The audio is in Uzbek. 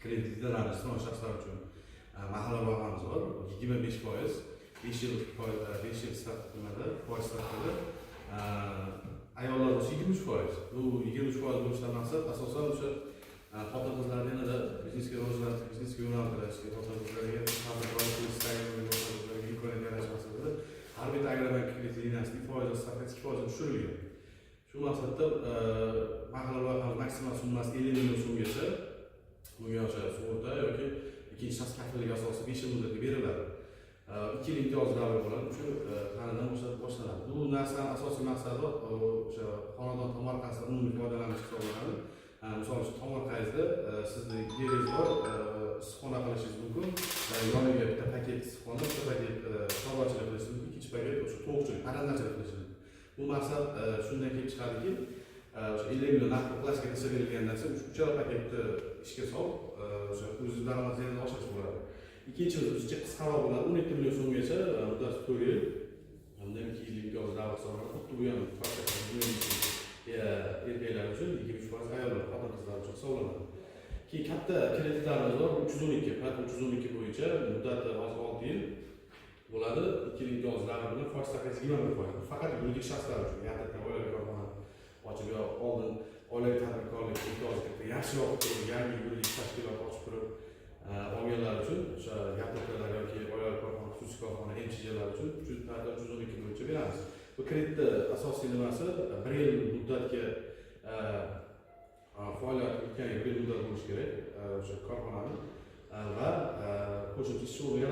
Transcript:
kreditlarni iste'mol shaxslar uchun mahalla loyihamiz bor. 25%, 5 yil nimada foiz stavkada. Ayollar bo'lsa 23%. Bu 23% bo'lishidan maqsad asosan o'sha xotin-qizlarni yanada biznesga rivojlantirish, biznesga yo'naltirish, xotin-qizlarga imkoniyat yaratish maqsadida har bitta agrobank kredit liniyasining foiz stavkasi 2% tushirilgan. Shu maqsadda mahalla loyihamiz maksimal summasi 50 million so'mgacha bunga o'sha sug'urta yoki ikkinchi shaxs kafilligi asosida 5 yil muddatga beriladi. 2 yil imtiyoz davri bo'ladi, shu qandan boshlanadi. Bu narsaning asosiy maqsadi o'sha xonadon tomorqasidan umumiy foydalanish hisoblanadi. Misol uchun tomorqangizda sizning yeringiz bor, issiqxona qilishingiz mumkin. Yoniga bitta paket issiqxona, bitta paket chorvachilik qilishingiz mumkin, ikkinchi paket o'sha tovuqchilik, parrandachilik qilishingiz mumkin. Bu maqsad shundan kelib chiqadiki, o'sha 50 million naqd plastikga tashlab berilgan narsa uchala paketni ishga solib, o'sha o'zingiz daromadingizni oshirish bo'ladi. Ikkinchisi bizcha qisqaroq bo'ladi, 12 million so'mgacha muddat 4 yil. Hamda 2 yillik imtiyoz davri hisoblanadi. Xuddi bu ham erkaklar uchun 23%, ayollar, xotin-qizlar uchun hisoblanadi. Keyin katta kreditlarimiz bor, 312 bo'yicha muddati 6 yil bo'ladi. 2 yil imtiyoz davri bilan foiz stavkasi 21%. Faqat yuridik shaxslar uchun, ya'ni oilaviy korxona ochib yo oldin oilaviy tadbirkorlik imtiyozi yaxshiroq turib, yangi yuridik tashkilot ochib turib olganlar uchun, o'sha yaponiyalar yoki oilaviy korxona, xususiy korxona, MCJlar uchun 312 bo'yicha beramiz. Bu kreditni asosiy nimasi 1 yil muddatga faoliyat yuritgan 1 yil muddat bo'lishi kerak o'sha korxonani va qo'shimcha ish o'rni